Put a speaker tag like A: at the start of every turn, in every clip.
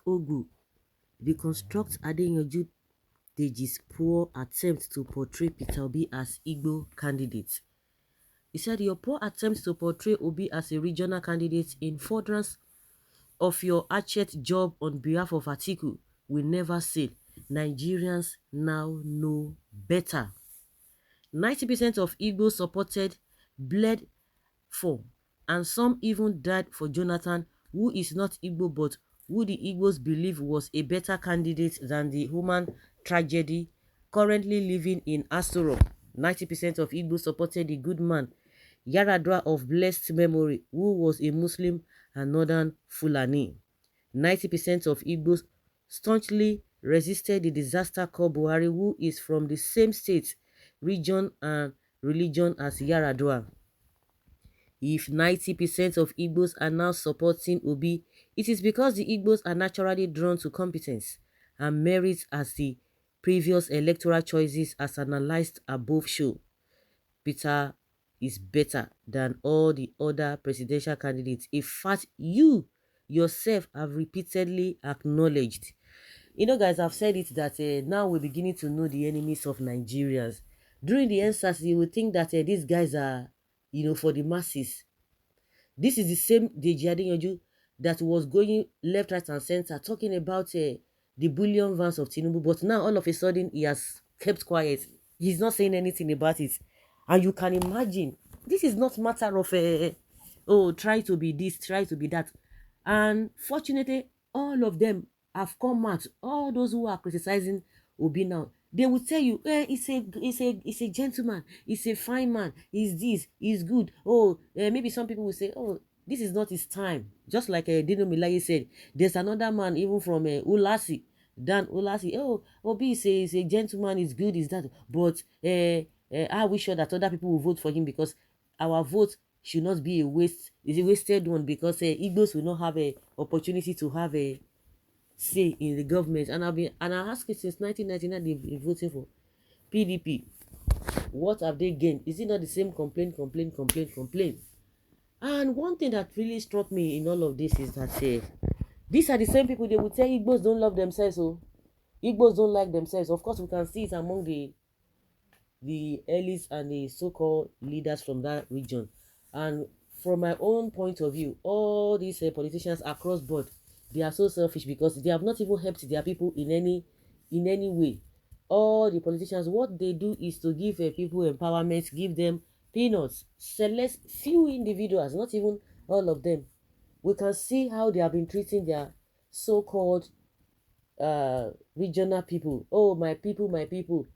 A: Ogu deconstructs Adeyanju Deji's poor attempt to portray Peter Obi as Igbo candidate. He said, your poor attempt to portray Obi as a regional candidate in furtherance of your hatchet job on behalf of Atiku will never sail. Nigerians now know better. 90% of Igbos supported, bled for, and some even died for Jonathan, who is not Igbo but who the Igbos believe was a better candidate than the human tragedy currently living in Aso Rock. 90% of Igbos supported the good man, Yaradua of blessed memory, who was a Muslim and northern Fulani. 90% of Igbos staunchly resisted the disaster called Buhari, who is from the same state, region, and religion as Yaradua. If 90% of Igbos are now supporting Obi, it is because the Igbos are naturally drawn to competence and merit as the previous electoral choices as analyzed above show. Peter is better than all the other presidential candidates. In fact, you yourself have repeatedly acknowledged. You know, guys, I've said it that now we're beginning to know the enemies of Nigerians. During the NSAS, you would think that these guys are, for the masses. This is the same Deji Adeyanju that was going left, right, and center talking about the bullion vans of Tinubu, but now all of a sudden he has kept quiet. He's not saying anything about it. And you can imagine, this is not matter of, try to be this, try to be that. And fortunately, all of them have come out. All those who are criticizing Obi now, they will tell you, he's a gentleman, he's a fine man, he's this, he's good. Oh, maybe some people will say, oh, this is not his time. Just like Dino Milaye said, there's another man even from Ulasi, Dan Ulasi. Oh, Obi is a gentleman, is good, is that. But are we sure that other people will vote for him? Because our vote should not be a waste. It's a wasted one because Igbos will not have a opportunity to have a say in the government. And I ask it since 1999 they've been voting for PDP. What have they gained? Is it not the same complaint? And one thing that really struck me in all of this is that these are the same people they would tell Igbos don't love themselves. So Igbos don't like themselves. Of course, we can see it among the elites and the so-called leaders from that region. And from my own point of view, all these politicians across board, they are so selfish because they have not even helped their people in any way. All the politicians, what they do is to give people empowerment, give them peanuts, select few individuals, not even all of them. We can see how they have been treating their so-called regional people. Oh, my people, my people.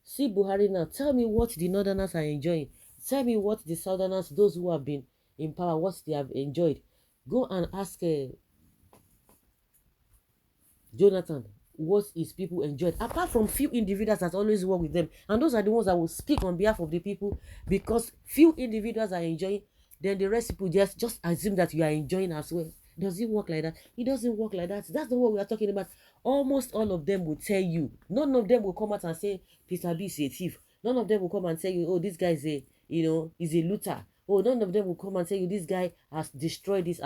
A: See Buhari now. Tell me what the northerners are enjoying. Tell me what the southerners, those who have been in power, what they have enjoyed. Go and ask Jonathan what his people enjoyed. Apart from few individuals that always work with them. And those are the ones that will speak on behalf of the people because few individuals are enjoying. Then the rest people just assume that you are enjoying as well. Does it work like that? It doesn't work like that. That's not what we are talking about. Almost all of them will tell you. None of them will come out and say Peter B is a thief. None of them will come and tell you, oh, this guy is is a looter. Oh, none of them will come and tell you this guy has destroyed this.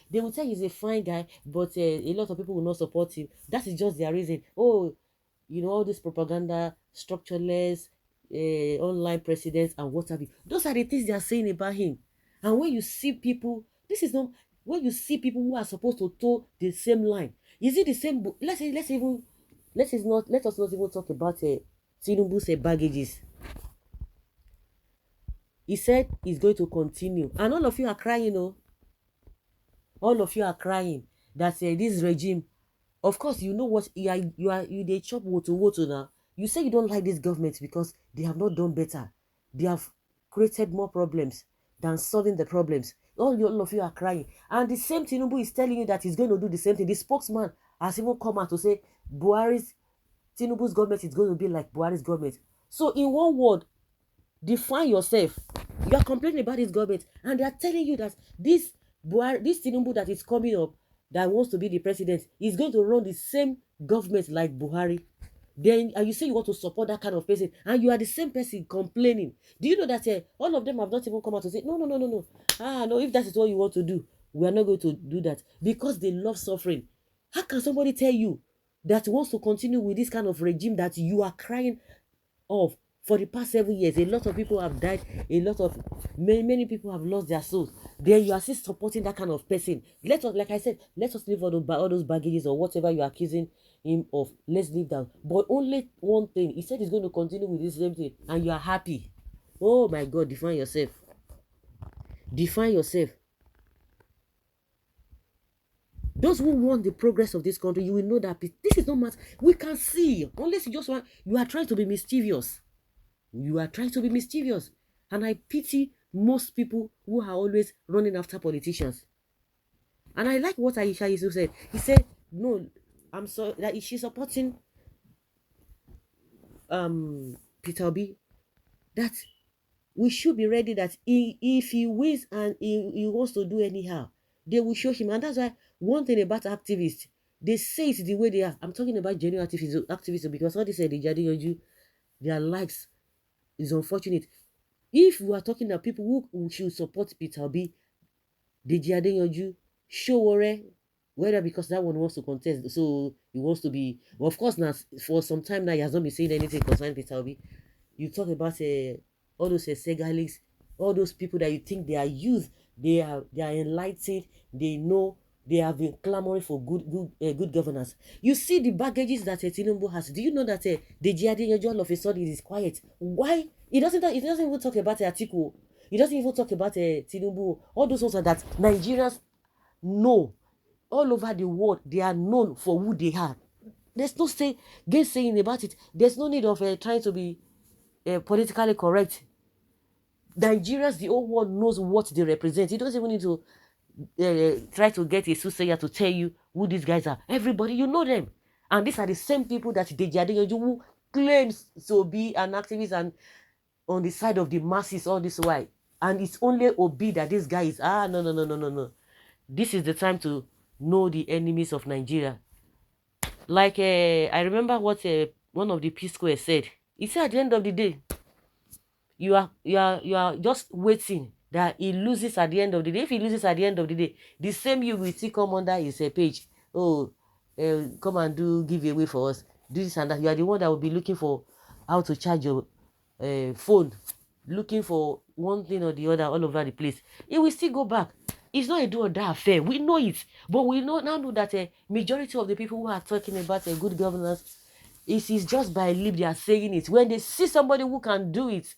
A: They will tell you he's a fine guy, but a lot of people will not support him. That is just their reason. Oh, all this propaganda, structureless, online presidents and what have you. Those are the things they are saying about him. And when you see people, this is not when you see people who are supposed to toe the same line. Is it the same? Let us not even talk about Tinubu's baggages. He said he's going to continue, and all of you are crying. All of you are crying that this regime. Of course, you know what you they chop woto now. You say you don't like this government because they have not done better. They have created more problems than solving the problems. All of you are crying. And the same Tinubu is telling you that he's going to do the same thing. The spokesman has even come out to say Tinubu's government is going to be like Buhari's government. So in one word, define yourself. You are complaining about his government and they are telling you that this Tinubu that is coming up that wants to be the president is going to run the same government like Buhari. Then you say you want to support that kind of person and you are the same person complaining. Do you know that all of them have not even come out to say no. No, if that is what you want to do, we are not going to do that because they love suffering. How can somebody tell you that wants to continue with this kind of regime that you are crying of for the past 7 years? A lot of people have died, many people have lost their souls. Then you are still supporting that kind of person. Let us, like I said, let us leave all those baggages or whatever you are accusing him of. Let's leave that. But only one thing, he said he's going to continue with this same thing, and you are happy. Oh my God, define yourself. Define yourself. Those who want the progress of this country, you will know that this is not much. We can see, unless you just want, you are trying to be mischievous. You are trying to be mischievous. And I pity most people who are always running after politicians. And I like what Aisha Yusuf said. He said, no, I'm sorry, that she's supporting Peter Obi, that we should be ready that if he wins and he wants to do anyhow, they will show him. And that's why one thing about activists, they say it the way they are. I'm talking about genuine activists because all they say, their likes is unfortunate. If we are talking about people who should support Peter Obi, Deji Adeyanju, Sowore, whether because that one wants to contest, so he wants to be, well, of course, now for some time now he has not been saying anything concerning Peter Obi. You talk about all those Segalics, all those people that you think they are youth, they are enlightened, they know, they have been clamoring for good governance. You see the baggages that Tinubu has. Do you know that Deji Adeyanju all of a sudden is quiet? Why? He doesn't even talk about Atiku. He doesn't even talk about Tinubu. All those ones that Nigerians know all over the world. They are known for who they are. There's no saying about it. There's no need of trying to be politically correct. Nigerians, the whole world knows what they represent. You don't even need to try to get a soothsayer to tell you who these guys are. Everybody, you know them. And these are the same people that Deji Adeyanju, who claims to be an activist and on the side of the masses all this while. And it's only Obi that this guy is, no. This is the time to know the enemies of Nigeria. Like, I remember what one of the Peace Square said. He said at the end of the day, you are just waiting that he loses at the end of the day. If he loses at the end of the day, the same you will see come under his page. Oh, come and do giveaway for us. Do this and that. You are the one that will be looking for how to charge your phone, looking for one thing or the other all over the place. It will still go back. It's not a do or die affair. We know it. But we now know that a majority of the people who are talking about a good governance, it is just by lip they are saying it. When they see somebody who can do it,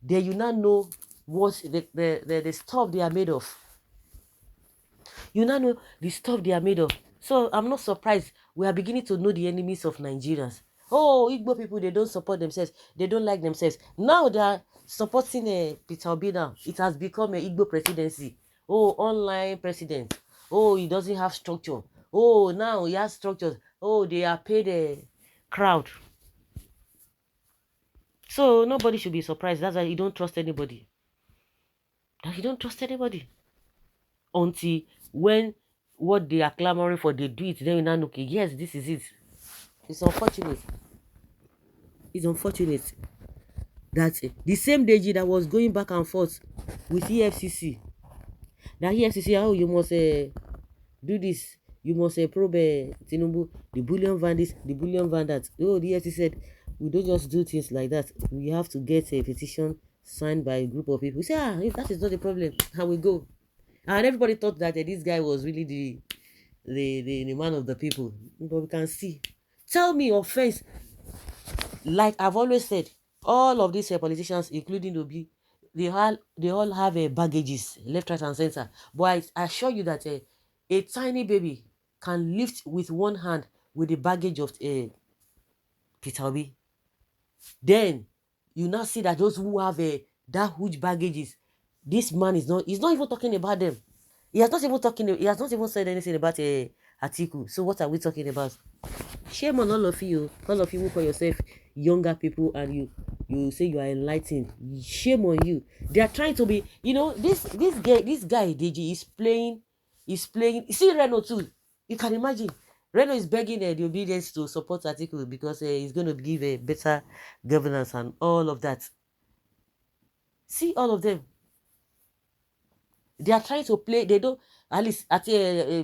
A: then you now know what the stuff they are made of. You now know the stuff they are made of. So I'm not surprised. We are beginning to know the enemies of Nigerians. Oh, Igbo people, they don't support themselves. They don't like themselves. Now they are supporting Peter Obi now. It has become an Igbo presidency. Oh, online president. Oh, he doesn't have structure. Oh, now he has structures. Oh, they are paid a crowd. So nobody should be surprised. That's why you don't trust anybody. That you don't trust anybody. Until when what they are clamoring for, they do it. Then you now look, yes, this is it. It's unfortunate. It's unfortunate that the same Deji that was going back and forth with EFCC, that EFCC, oh, you must do this, you must probe Tinubu, the bullion van this, the bullion van that. Oh, the EFCC said, we don't just do things like that. We have to get a petition signed by a group of people. We say, if that is not the problem, how we go. And everybody thought that this guy was really the man of the people. But we can see. Tell me offense. Like I've always said, all of these politicians, including Obi, they all have baggages, left, right, and center. But I assure you that a tiny baby can lift with one hand with the baggage of Peter Obi. Then you now see that those who have that huge baggages, this man is not. He's not even talking about them. He has not even said anything about Atiku. So what are we talking about? Shame on all of you who call yourself younger people and you say you are enlightened. Shame on you. They are trying to be, this guy Deji is playing. See Reno too. You can imagine. Reno is begging the obedience to support Atiku because he's going to give a better governance and all of that. See all of them. They are trying to play. They don't. At least at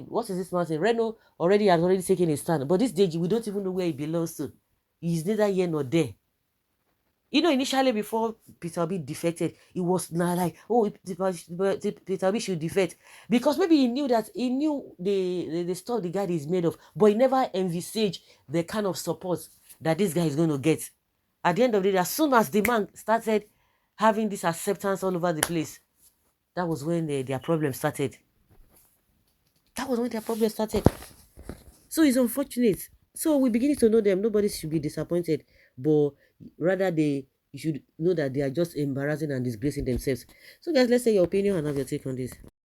A: what is this man saying? Reno has already taken a stand. But this Deji, we don't even know where he belongs to. He's neither here nor there. You know, initially before Peter Obi defected, it was not like, oh, Peter Obi should defect. Because maybe he knew the stuff the guy is made of, but he never envisaged the kind of support that this guy is going to get. At the end of the day, as soon as the man started having this acceptance all over the place, that was when their problem started. So it's unfortunate. So we begin to know them. Nobody should be disappointed, but rather you should know that they are just embarrassing and disgracing themselves. So guys, let's say your opinion and have your take on this.